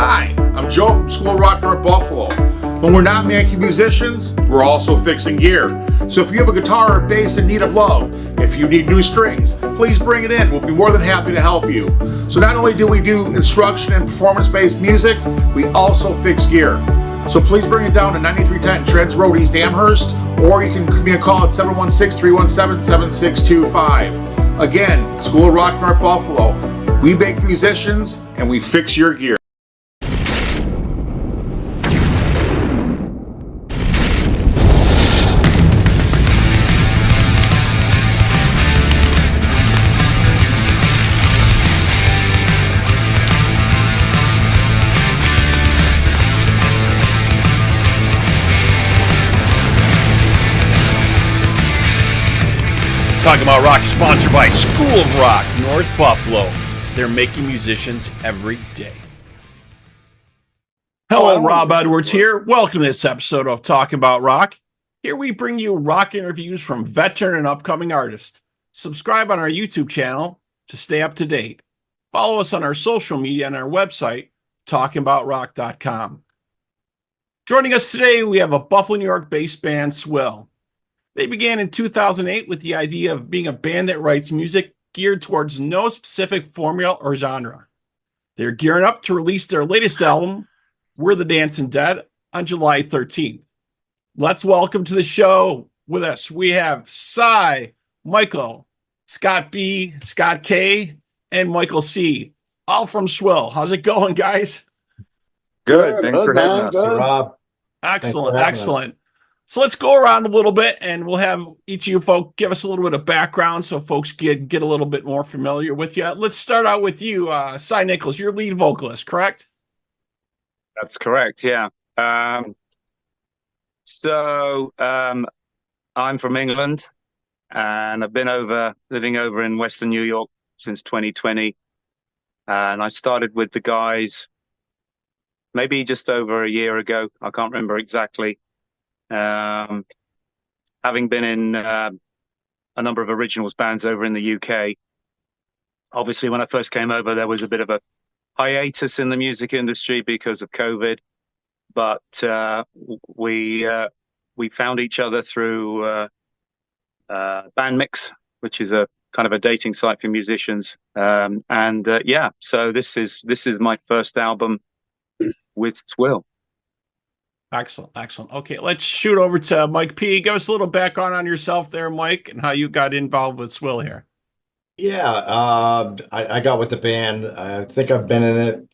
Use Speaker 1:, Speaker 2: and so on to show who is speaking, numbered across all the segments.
Speaker 1: Hi, I'm Joe from Swill, Rockin North Buffalo. When we're not making musicians, we're also fixing gear. So if you have a guitar or bass in need of love, if you need new strings, please bring it in. We'll be more than happy to help you. So not only do we do instruction and performance-based music, we also fix gear. So please bring it down to 9310 Trends Road, East Amherst, or you can give me a call at 716-317-7625. Again, Swill, Rockin North Buffalo. We make musicians and we fix your gear.
Speaker 2: Talking About Rock, sponsored by School of Rock, North Buffalo. They're making musicians every day. Hello, Rob Edwards here. Welcome to this episode of Talking About Rock. Here we bring you rock interviews from veteran and upcoming artists. Subscribe on our YouTube channel to stay up to date. Follow us on our social media and our website, talkingaboutrock.com. Joining us today, we have a Buffalo, New York-based band, Swill. They began in 2008 with the idea of being a band that writes music geared towards no specific formula or genre. They're gearing up to release their latest album, We're the Dancing Dead, on July 13th. Let's welcome to the show with us. We have Cy, Michael, Scott B, Scott K, and Michael C, all from Swill. How's it going, guys?
Speaker 3: Good. Thanks for having us,
Speaker 4: Rob.
Speaker 2: Excellent, excellent. So let's go around a little bit, and we'll have each of you folks give us a little bit of background so folks get a little bit more familiar with you. Let's start out with you, Cy Nichols. You're lead vocalist, correct?
Speaker 3: That's correct, yeah. I'm from England, and I've been living over in Western New York since 2020. And I started with the guys maybe just over a year ago. I can't remember exactly. Having been in a number of originals bands over in the UK, obviously when I first came over, there was a bit of a hiatus in the music industry because of COVID, but we found each other through Bandmix, which is a kind of a dating site for musicians, so this is my first album with Swill.
Speaker 2: Excellent, excellent. Okay, let's shoot over to Mike P. Give us a little background on yourself there, Mike, and how you got involved with Swill here.
Speaker 4: Yeah, I got with the band. I think I've been in it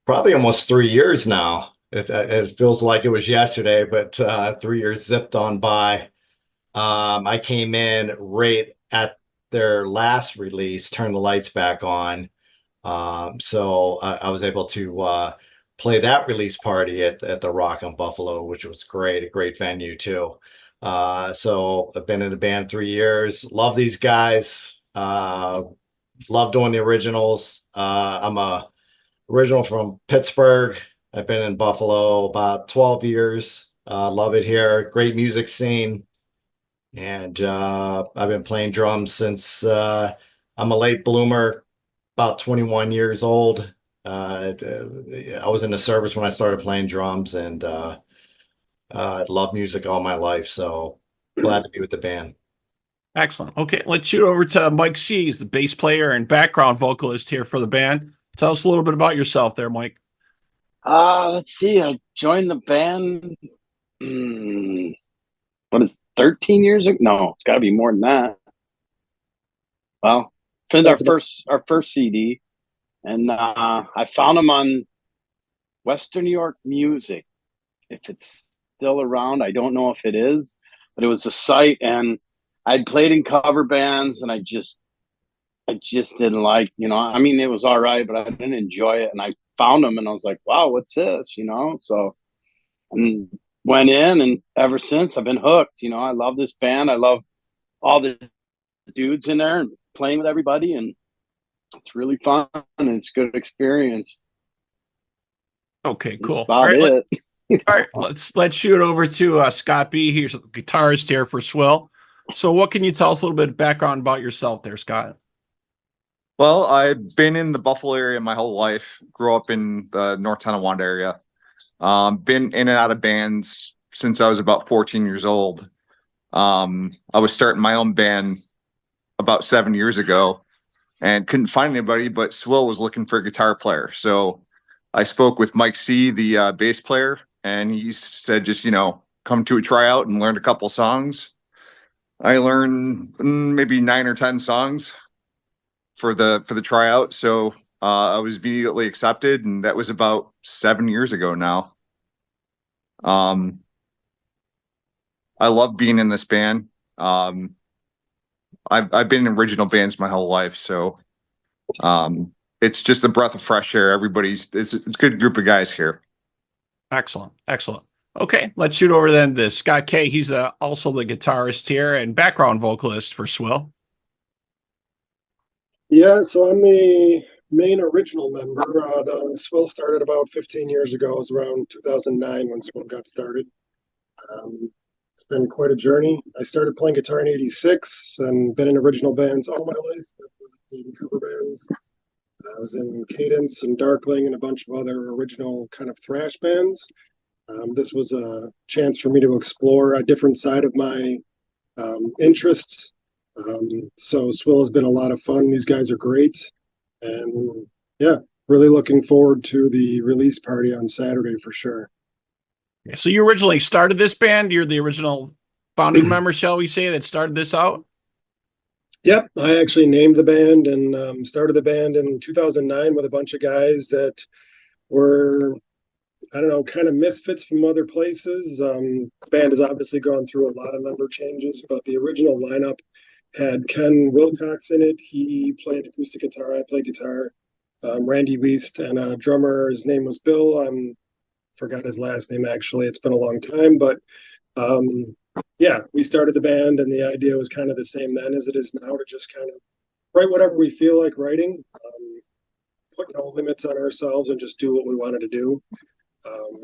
Speaker 4: probably almost 3 years now. It feels like it was yesterday, but 3 years zipped on by. I came in right at their last release, Turn the Lights Back On. So I was able to play that release party at the Rockin Buffalo, which was great, a great venue too. So I've been in the band 3 years. Love these guys. Love doing the originals. I'm a original from Pittsburgh. I've been in Buffalo about 12 years. Love it here. Great music scene. And I've been playing drums since I'm a late bloomer, about 21 years old. I was in the service when I started playing drums, and I love music all my life, so glad to be with the band.
Speaker 2: Excellent. Okay, let's shoot over to Mike C. He's the bass player and background vocalist here for the band. Tell us a little bit about yourself there, Mike.
Speaker 5: Let's see. I joined the band, 13 years ago? No, it's got to be more than that. Well, for our first CD. And I found them on Western New York Music. If it's still around, I don't know if it is, but it was a site, and I'd played in cover bands, and I just didn't like, I mean, it was all right, but I didn't enjoy it. And I found them, and I was like, wow, what's this? So, and went in, and ever since I've been hooked. I love this band. I love all the dudes in there and playing with everybody, and it's really fun, and it's a good experience.
Speaker 2: Okay, cool.
Speaker 5: That's about it.
Speaker 2: All right, let's shoot over to Scott B. He's a guitarist here for Swill. So what can you tell us a little bit of background about yourself there, Scott?
Speaker 6: Well, I've been in the Buffalo area my whole life. Grew up in the North Tonawanda area. Been in and out of bands since I was about 14 years old. I was starting my own band about 7 years ago and couldn't find anybody, but Swill was looking for a guitar player. So I spoke with Mike C, the bass player, and he said, just, come to a tryout and learn a couple songs. I learned maybe 9 or 10 songs for the tryout. So I was immediately accepted, and that was about 7 years ago now. I love being in this band. I've been in original bands my whole life, so it's just a breath of fresh air. It's a good group of guys here.
Speaker 2: Excellent. Okay, let's shoot over then to Scott K. He's also the guitarist here and background vocalist for Swill.
Speaker 7: Yeah, so I'm the main original member. The Swill started about 15 years ago. It was around 2009 when Swill got started. It's been quite a journey. I started playing guitar in '86 and been in original bands all my life. I've really played in cover bands. I was in Cadence and Darkling and a bunch of other original kind of thrash bands. This was a chance for me to explore a different side of my interests. So Swill has been a lot of fun. These guys are great. And yeah, really looking forward to the release party on Saturday for sure.
Speaker 2: So you originally started this band. You're the original founding member, shall we say, that started this out?
Speaker 7: Yep, I actually named the band and started the band in 2009 with a bunch of guys that were, I don't know, kind of misfits from other places. The band has obviously gone through a lot of member changes, but the original lineup had Ken Wilcox in it. He played acoustic guitar. I played guitar. Randy Wiest and a drummer. His name was Bill. Forgot his last name actually. It's been a long time, but yeah, we started the band, and the idea was kind of the same then as it is now, to just kind of write whatever we feel like writing, put no limits on ourselves, and just do what we wanted to do.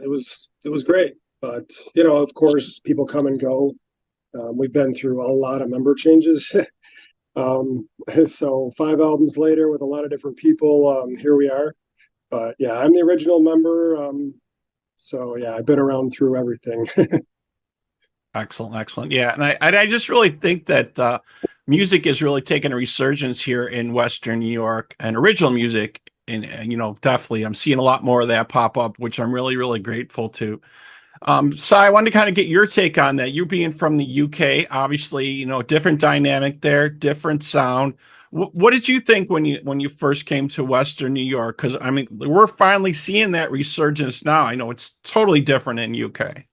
Speaker 7: It was great, but of course, people come and go. We've been through a lot of member changes. So 5 albums later with a lot of different people, here we are. But yeah, I'm the original member. So yeah, I've been around through everything.
Speaker 2: Excellent. Yeah, and I just really think that music is really taking a resurgence here in Western New York, and original music. And definitely, I'm seeing a lot more of that pop up, which I'm really, really grateful to. So I wanted to kind of get your take on that. You being from the UK, obviously, different dynamic there, different sound. What did you think when you first came to Western New York? Because I mean, we're finally seeing that resurgence now. I know it's totally different in UK.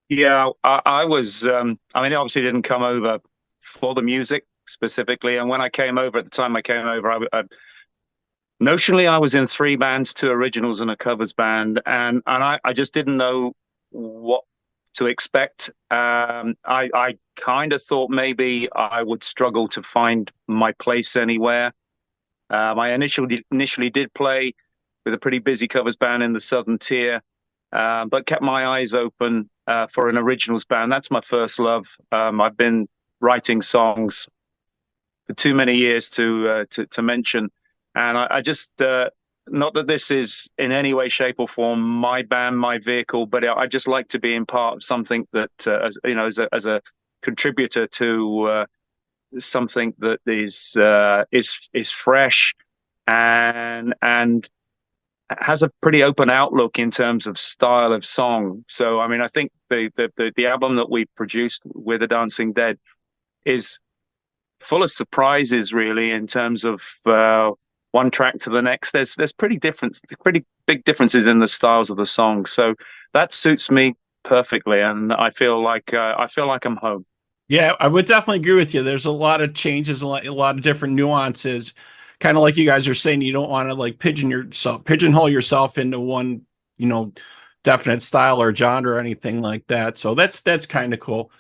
Speaker 3: Yeah, I was. I mean, I obviously didn't come over for the music specifically, and when I came over, at the time I came over, notionally I was in 3 bands, 2 originals and a covers band, and I just didn't know what to expect. I kind of thought maybe I would struggle to find my place anywhere. I initially did play with a pretty busy covers band in the Southern Tier, but kept my eyes open for an originals band. That's my first love. I've been writing songs for too many years to mention, and I just not that this is in any way, shape, or form my band, my vehicle, but I just like to be in part of something that as a contributor to something that is fresh and has a pretty open outlook in terms of style of song. So, I mean, I think the album that we produced with the Dancing Dead is full of surprises, really, in terms of one track to the next. There's pretty big differences in the styles of the songs. So that suits me perfectly, and I feel like I'm home.
Speaker 2: Yeah, I would definitely agree with you. There's a lot of changes, a lot of different nuances. Kind of like you guys are saying, you don't want to like pigeonhole yourself into one, definite style or genre or anything like that. So that's kind of cool.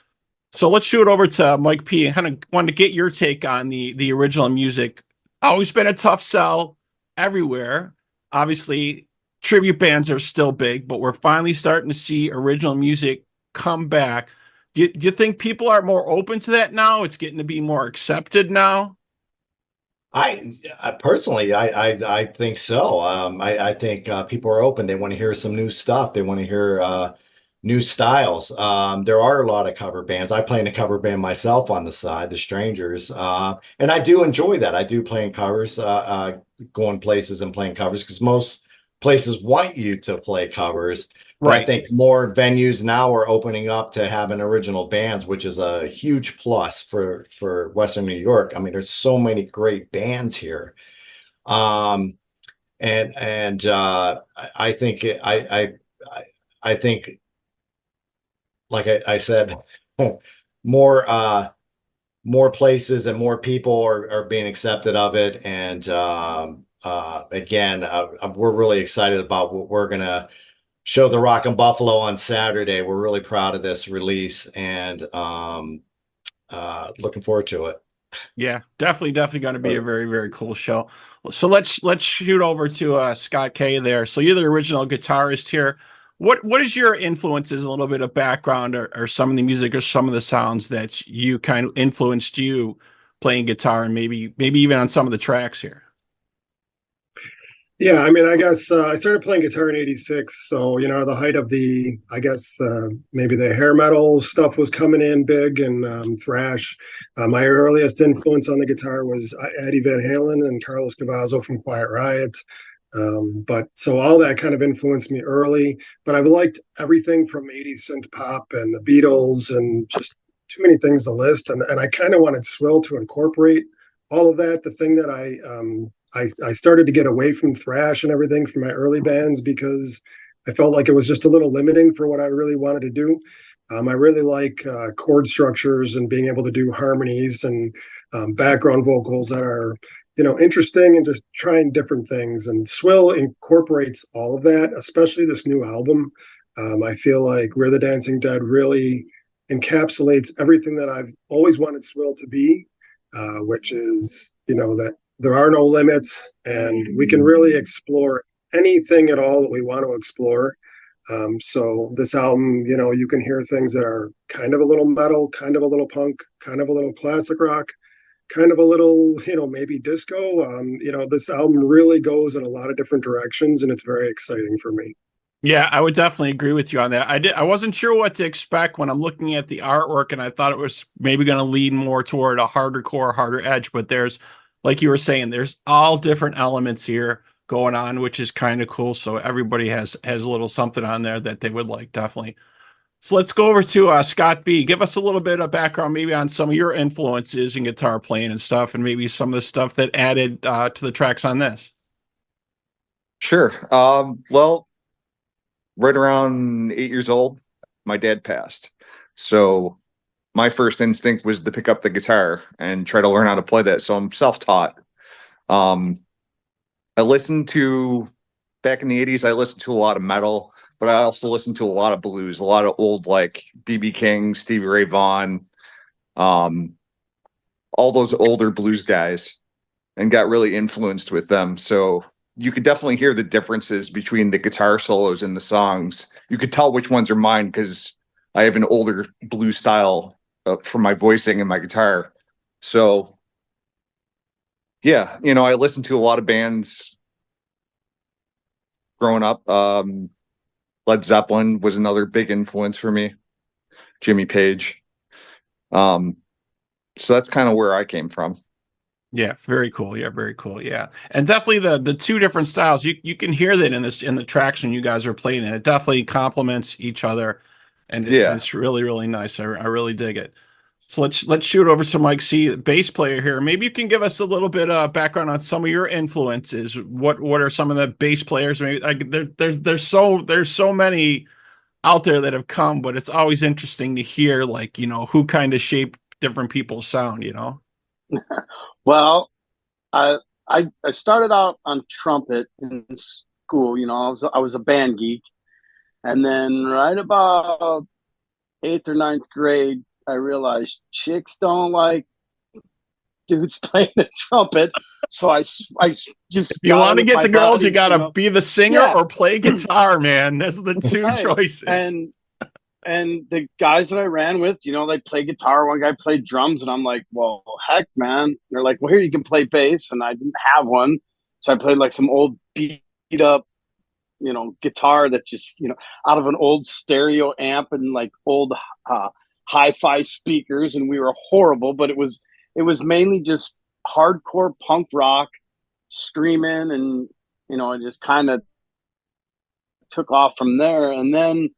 Speaker 2: So let's shoot over to Mike P. and kind of wanted to get your take on the original music. Always been a tough sell everywhere. Obviously, tribute bands are still big, but we're finally starting to see original music come back. Do you think people are more open to that now? It's getting to be more accepted now?
Speaker 4: I personally, I think so. I think people are open. They want to hear some new stuff. They want to hear new styles. There are a lot of cover bands. I play in a cover band myself on the side, The Strangers, and I do enjoy that. I do play in covers, going places and playing covers because most places want you to play covers. But I
Speaker 2: Right.
Speaker 4: think more venues now are opening up to having original bands, which is a huge plus for Western New York. I mean, there's so many great bands here. Um, I think I think, like I said, more more places and more people are being accepted of it. And again, we're really excited about what we're gonna show the Rockin' Buffalo on Saturday. We're really proud of this release and looking forward to it.
Speaker 2: Yeah, definitely going to be a very, very cool show. So let's shoot over to Scott K there. So you're the original guitarist here. What is your influences, a little bit of background or some of the music or some of the sounds that you kind of influenced you playing guitar and maybe even on some of the tracks here?
Speaker 7: Yeah, I mean, I guess I started playing guitar in '86, so the height of I guess maybe the hair metal stuff was coming in big, and thrash. My earliest influence on the guitar was Eddie Van Halen and Carlos Cavazo from Quiet Riot. But so all that kind of influenced me early. But I've liked everything from '80s synth pop and the Beatles and just too many things to list. And I kind of wanted Swill to incorporate all of that. The thing that I started to get away from thrash and everything from my early bands because I felt like it was just a little limiting for what I really wanted to do. I really like chord structures and being able to do harmonies and background vocals that are, interesting and just trying different things. And Swill incorporates all of that, especially this new album. I feel like We're the Dancing Dead really encapsulates everything that I've always wanted Swill to be, which is, that there are no limits and we can really explore anything at all that we want to explore. So this album, you can hear things that are kind of a little metal, kind of a little punk, kind of a little classic rock, kind of a little, maybe disco. This album really goes in a lot of different directions and it's very exciting for me.
Speaker 2: Yeah, I would definitely agree with you on that. I wasn't sure what to expect when I'm looking at the artwork, and I thought it was maybe going to lean more toward a harder core, harder edge. But there's, like you were saying, there's all different elements here going on, which is kind of cool. So everybody has a little something on there that they would like, definitely. So let's go over to Scott B. Give us a little bit of background, maybe on some of your influences in guitar playing and stuff, and maybe some of the stuff that added to the tracks on this.
Speaker 6: Sure. Well, right around 8 years old, my dad passed. So my first instinct was to pick up the guitar and try to learn how to play that. So I'm self-taught. I listened to, back in the 80s, I listened to a lot of metal, but I also listened to a lot of blues, a lot of old, like B.B. King, Stevie Ray Vaughan, all those older blues guys, and got really influenced with them. So you could definitely hear the differences between the guitar solos and the songs. You could tell which ones are mine because I have an older blues style for my voicing and my guitar. So yeah, I listened to a lot of bands growing up. Led Zeppelin was another big influence for me. Jimmy Page. So that's kind of where I came from.
Speaker 2: Yeah, very cool. Yeah, very cool. Yeah, and definitely the two different styles. You can hear that in the tracks when you guys are playing it. It definitely complements each other, and
Speaker 6: Yeah.
Speaker 2: it's really really nice. I really dig it. So let's shoot over to Mike C, bass player here. Maybe you can give us a little bit of background on some of your influences. What are some of the bass players? Maybe like there's so many out there that have come, but it's always interesting to hear like who kind of shaped different people's sound.
Speaker 5: Well, I started out on trumpet in school. I was a band geek, and then right about eighth or ninth grade, I realized chicks don't like dudes playing the trumpet. So I just
Speaker 2: You want to get the girls,
Speaker 5: buddies,
Speaker 2: you got to be the singer
Speaker 5: Yeah.
Speaker 2: or play guitar, man. Those are the two
Speaker 5: Right.
Speaker 2: choices.
Speaker 5: And And the guys that I ran with, they play guitar. One guy played drums, and I'm like, well, heck, man. They're like, well, here, you can play bass. And I didn't have one. So I played like some old beat up, guitar that just, out of an old stereo amp and like old hi-fi speakers. And we were horrible, but it was mainly just hardcore punk rock, screaming, and, it just kind of took off from there. And then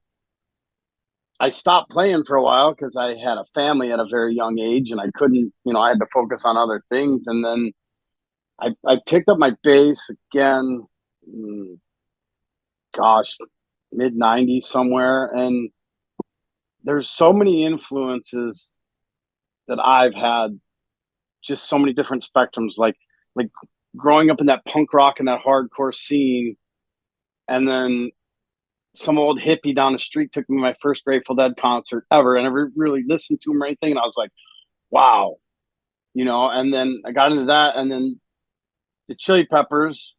Speaker 5: I stopped playing for a while because I had a family at a very young age and I couldn't, I had to focus on other things. And then I picked up my bass again, gosh, mid 90s somewhere. And there's so many influences that I've had, just so many different spectrums, like growing up in that punk rock and that hardcore scene. And then some old hippie down the street took me to my first Grateful Dead concert ever. I never really listened to him or anything. And I was like, wow, and then I got into that. And then the Chili Peppers,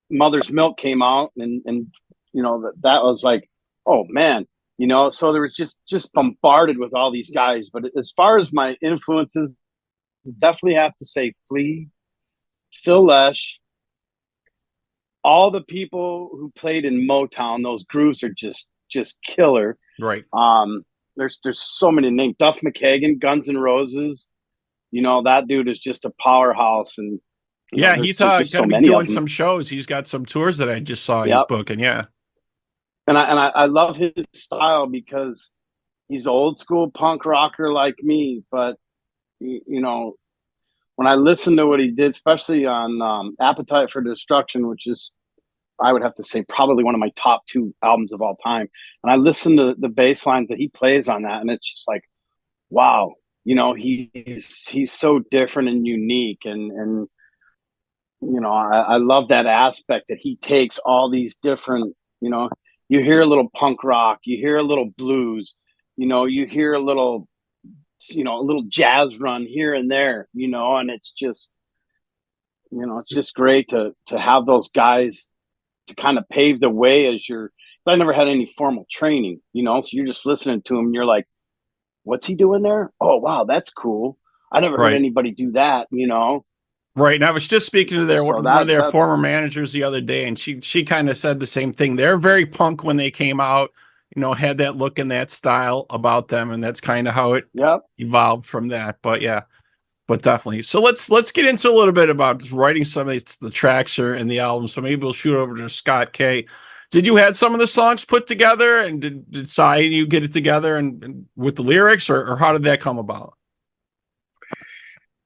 Speaker 5: Mother's Milk came out, and that was like, oh man, so there was just bombarded with all these guys. But as far as my influences, definitely have to say Flea, Phil Lesh, all the people who played in Motown. Those grooves are just killer.
Speaker 2: Right.
Speaker 5: There's so many names. Duff McKagan, Guns N' Roses. That dude is just a powerhouse. And
Speaker 2: yeah, he's
Speaker 5: going
Speaker 2: to be doing some shows. He's got some tours that I just saw he's booking. Yeah.
Speaker 5: And I love his style because he's old school punk rocker like me. But, when I listen to what he did, especially on Appetite for Destruction, which is, I would have to say, probably one of my top 2 albums of all time. And I listen to the bass lines that he plays on that, and it's just like, wow, he's so different and unique. And I love that aspect that he takes all these different, you hear a little punk rock, you hear a little blues, you hear a little jazz run here and there, and it's just, it's just great to have those guys to kind of pave the way as I never had any formal training, so you're just listening to him and you're like, what's he doing there? Oh, wow, that's cool. I never heard anybody do that,
Speaker 2: Right. And I was just speaking to one of their former managers the other day, and she kind of said the same thing. They're very punk when they came out, had that look and that style about them. And that's kind of how it evolved from that. But yeah, but definitely. So let's get into a little bit about just writing some of the tracks and the album. So maybe we'll shoot over to Scott K. Did you have some of the songs put together, and did Cy and you get it together and with the lyrics, or how did that come about?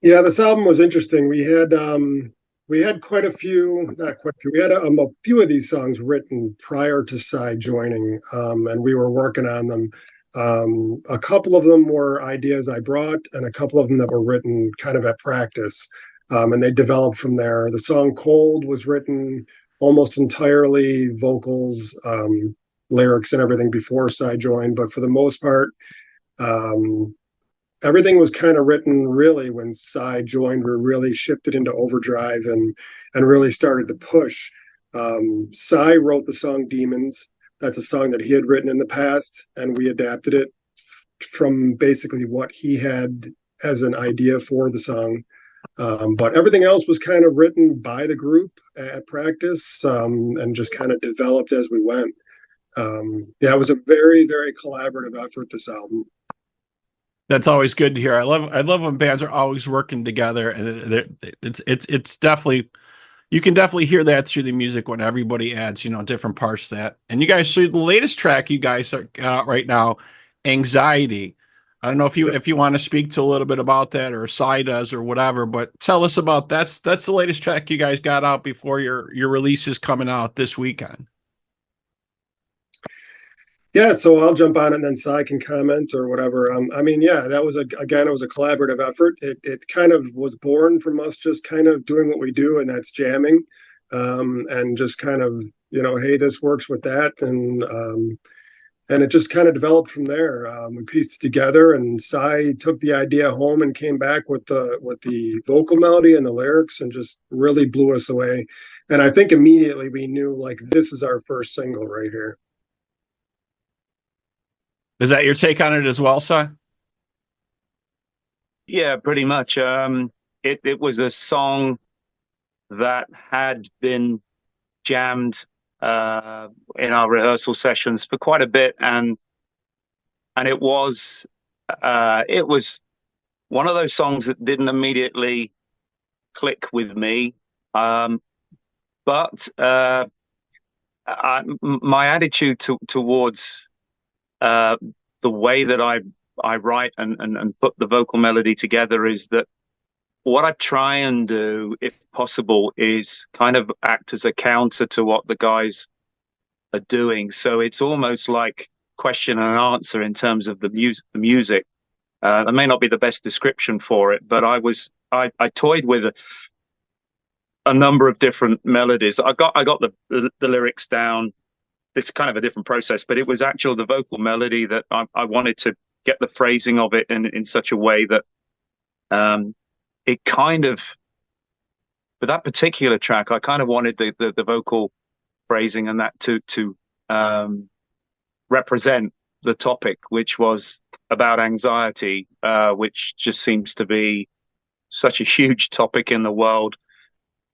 Speaker 7: Yeah, this album was interesting. We had quite a few, not quite a few. We had a few of these songs written prior to Cy joining, and we were working on them. A couple of them were ideas I brought, and a couple of them that were written kind of at practice, and they developed from there. The song "Cold" was written almost entirely vocals, lyrics, and everything before Cy joined, but for the most part. Everything was kind of written really when Cy joined. We really shifted into overdrive and really started to push. Cy wrote the song "Demons." That's a song that he had written in the past, and we adapted it from basically what he had as an idea for the song. But everything else was kind of written by the group at practice, and just kind of developed as we went. Yeah, it was a very, very collaborative effort, this album.
Speaker 2: That's always good to hear. I love when bands are always working together, and it's definitely, you can definitely hear that through the music when everybody adds different parts to that. And you guys, so the latest track you guys are out right now, "Anxiety." I don't know if you want to speak to a little bit about that, or Cy does, or whatever, but tell us about that's the latest track you guys got out before your release is coming out this weekend.
Speaker 7: Yeah, so I'll jump on it and then Cy can comment or whatever. I mean, yeah, that was it was a collaborative effort. It kind of was born from us just kind of doing what we do, and that's jamming, and just kind of, hey, this works with that, and it just kind of developed from there. We pieced it together, and Cy took the idea home and came back with the vocal melody and the lyrics, and just really blew us away. And I think immediately we knew, like, this is our first single right here.
Speaker 2: Is that your take on it as well, Si?
Speaker 3: Yeah, pretty much. It was a song that had been jammed in our rehearsal sessions for quite a bit, and it was one of those songs that didn't immediately click with me. But my attitude towards the way that I write and put the vocal melody together is that what I try and do, if possible, is kind of act as a counter to what the guys are doing. So it's almost like question and answer in terms of the music. That may not be the best description for it, but I toyed with a number of different melodies. I got the lyrics down. It's kind of a different process, but it was actually the vocal melody that I wanted to get the phrasing of it in such a way that it kind of, for that particular track, I kind of wanted the vocal phrasing and that to represent the topic, which was about anxiety, which just seems to be such a huge topic in the world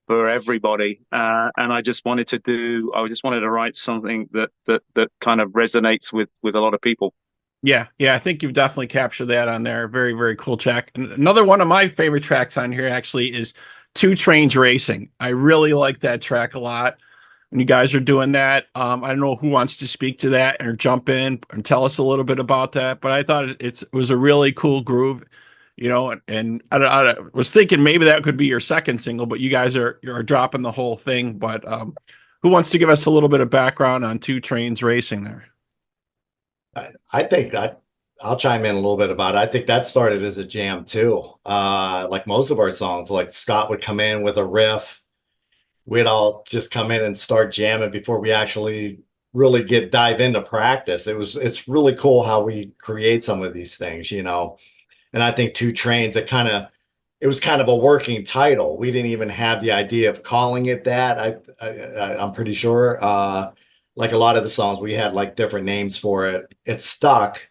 Speaker 3: for everybody. And I just wanted to write something that kind of resonates with a lot of people.
Speaker 2: Yeah, I think you've definitely captured that on there. Very, very cool track. And another one of my favorite tracks on here actually is Two Trains Racing. I really like that track a lot. When you guys are doing that, I don't know who wants to speak to that or jump in and tell us a little bit about that, but I thought it was a really cool groove, and I was thinking maybe that could be your second single, but you guys are dropping the whole thing. But who wants to give us a little bit of background on Two Trains Racing there?
Speaker 4: I think I'll chime in a little bit about it. I think that started as a jam too. Like most of our songs, like Scott would come in with a riff. We'd all just come in and start jamming before we actually really dive into practice. It's really cool how we create some of these things, And I think Two Trains, it was kind of a working title. We didn't even have the idea of calling it that. I'm pretty sure. Like a lot of the songs, we had like different names for it. It stuck.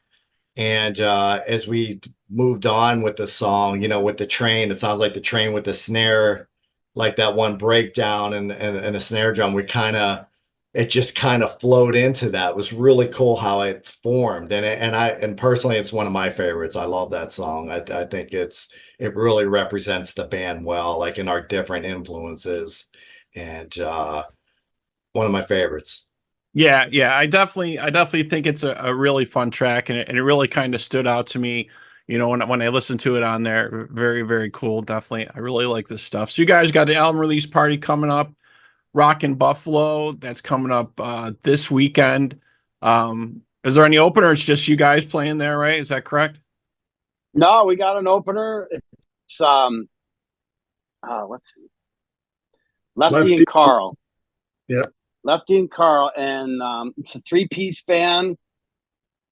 Speaker 4: And as we moved on with the song, with the train, it sounds like the train with the snare, like that one breakdown and a snare drum. It just kind of flowed into that. It was really cool how it formed. And personally, it's one of my favorites. I love that song. I think it really represents the band well, like in our different influences, and one of my favorites.
Speaker 2: Yeah, I definitely think it's a really fun track, and it really kind of stood out to me, when I listened to it on there. Very, very cool. Definitely, I really like this stuff. So you guys got the album release party coming up, Rockin' Buffalo. That's coming up this weekend. Is there any opener? It's just you guys playing there, right? Is that correct?
Speaker 5: No, we got an opener. It's let's see, Lefty and Carl.
Speaker 7: Yeah.
Speaker 5: Lefty and Carl, and it's a 3-piece band.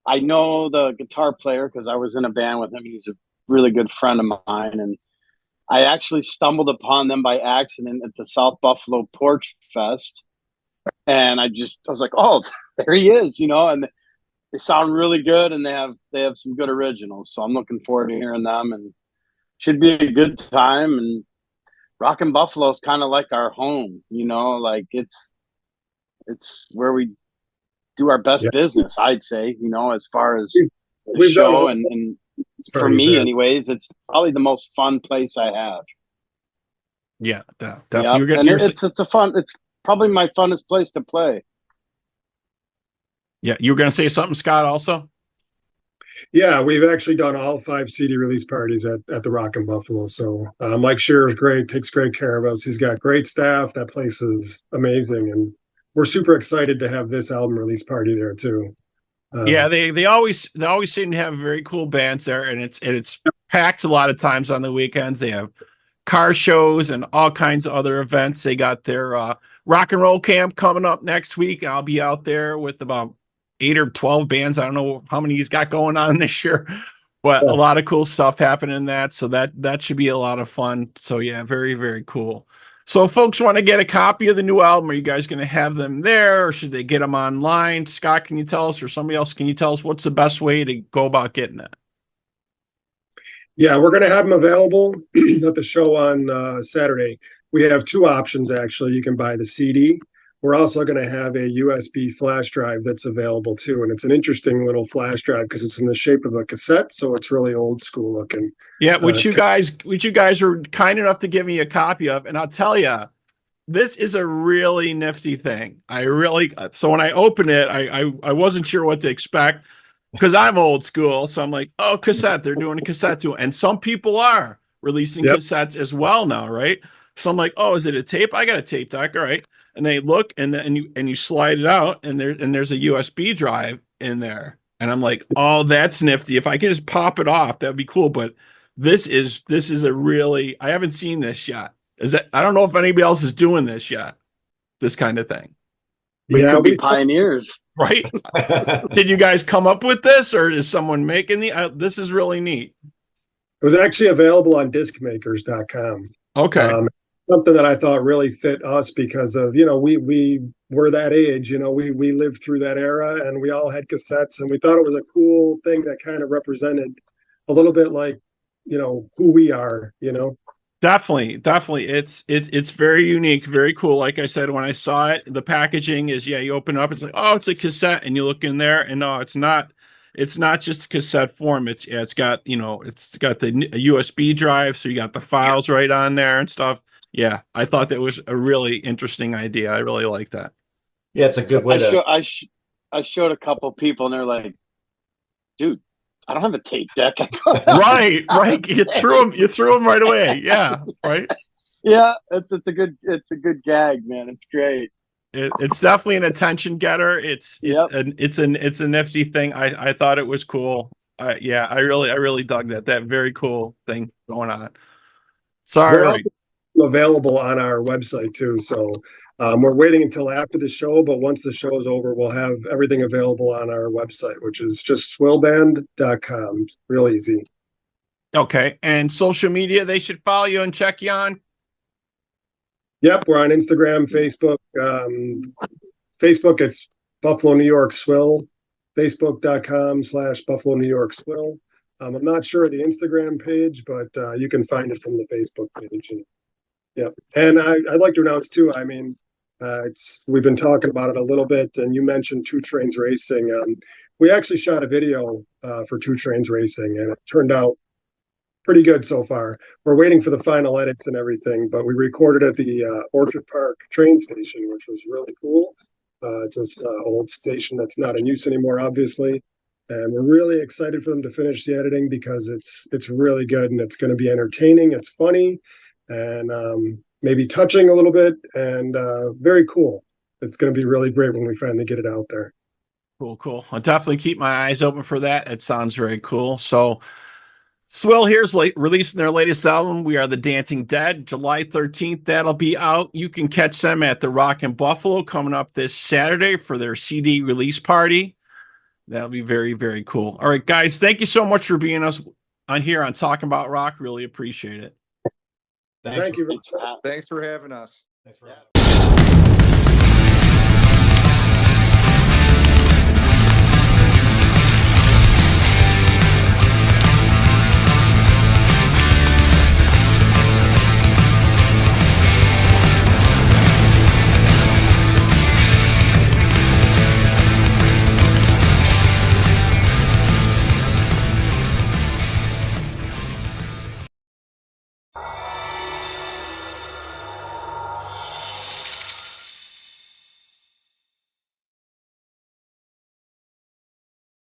Speaker 5: I know the guitar player because I was in a band with him. He's a really good friend of mine, and I actually stumbled upon them by accident at the South Buffalo Porch Fest, and I was like, "Oh, there he is," and they sound really good, and they have some good originals. So I'm looking forward to hearing them, and should be a good time. And Rockin' Buffalo is kind of like our home, like it's where we do our best business, I'd say, as far as the show. And for me, anyways, it's probably the most fun place I have.
Speaker 2: Yeah, definitely.
Speaker 5: Yep. And it's probably my funnest place to play.
Speaker 2: Yeah, you were going to say something, Scott, also?
Speaker 7: Yeah, we've actually done all 5 CD release parties at the Rockin' Buffalo. So Mike Shearer is great, takes great care of us. He's got great staff. That place is amazing, and we're super excited to have this album release party there too.
Speaker 2: Yeah, they always seem to have very cool bands there, and it's packed a lot of times on the weekends. They have car shows and all kinds of other events. They got their rock and roll camp coming up next week. I'll be out there with about 8 or 12 bands. I don't know how many he's got going on this year, but a lot of cool stuff happening in that. So that should be a lot of fun. So yeah, very, very cool. So if folks want to get a copy of the new album, are you guys going to have them there, or should they get them online? Scott, can you tell us, or somebody else, can you tell us what's the best way to go about getting it?
Speaker 7: Yeah, we're going to have them available at the show on Saturday. We have two options, actually. You can buy the CD. We're also going to have a USB flash drive that's available too. And it's an interesting little flash drive because it's in the shape of a cassette. So it's really old school looking.
Speaker 2: Yeah, which you guys were kind enough to give me a copy of. And I'll tell you, this is a really nifty thing. So when I opened it, I wasn't sure what to expect because I'm old school. So I'm like, oh, cassette, they're doing a cassette too. And some people are releasing cassettes as well now, right? So I'm like, oh, is it a tape? I got a tape deck. All right. And they look and you slide it out and there's a USB drive in there. And I'm like, oh, that's nifty. If I could just pop it off, that'd be cool. But this is a really, I haven't seen this yet. I don't know if anybody else is doing this yet. This kind of thing.
Speaker 5: We could be pioneers.
Speaker 2: Right? Did you guys come up with this, or is someone making this is really neat.
Speaker 7: It was actually available on discmakers.com.
Speaker 2: Okay.
Speaker 7: Something that I thought really fit us because of, we were that age, we lived through that era and we all had cassettes, and we thought it was a cool thing that kind of represented a little bit like, who we are,
Speaker 2: Definitely. It's very unique, very cool. Like I said, when I saw it, the packaging is, you open it up, it's like, oh, it's a cassette, and you look in there, and no, it's not just a cassette form. It's got, it's got the USB drive, so you got the files right on there and stuff. Yeah, I thought that was a really interesting idea. I really like that.
Speaker 4: Yeah, it's a good way to.
Speaker 5: I showed a couple people, and they're like, "Dude, I don't have a tape deck."
Speaker 2: Right. You threw them right away. Yeah, right.
Speaker 5: Yeah, it's a good gag, man. It's great.
Speaker 2: It's definitely an attention getter. It's a nifty thing. I thought it was cool. I really dug that very cool thing going on. Sorry.
Speaker 7: Available on our website too. So we're waiting until after the show, but once the show is over, we'll have everything available on our website, which is just swillband.com. Real easy.
Speaker 2: Okay. And social media, they should follow you and check you on.
Speaker 7: Yep. We're on Instagram, Facebook. Facebook, it's Buffalo, New York Swill. Facebook.com/Buffalo, New York Swill. I'm not sure of the Instagram page, but you can find it from the Facebook page. Yeah, and I'd like to announce too. I mean, we've been talking about it a little bit, and you mentioned Two Trains Racing. We actually shot a video for Two Trains Racing, and it turned out pretty good so far. We're waiting for the final edits and everything, but we recorded at the Orchard Park train station, which was really cool. It's this old station that's not in use anymore, obviously, and we're really excited for them to finish the editing because it's really good and it's going to be entertaining. It's funny. And maybe touching a little bit, and very cool. It's going to be really great when we finally get it out there.
Speaker 2: Cool. I'll definitely keep my eyes open for that. It sounds very cool. So Swill here's releasing their latest album. We Are the Dancing Dead, July 13th. That'll be out. You can catch them at the Rockin Buffalo coming up this Saturday for their CD release party. That'll be very, very cool. All right, guys, thank you so much for being on here on Talking About Rock. Really appreciate it.
Speaker 7: Thank you.
Speaker 6: Thanks for having us.
Speaker 4: Thanks for having us.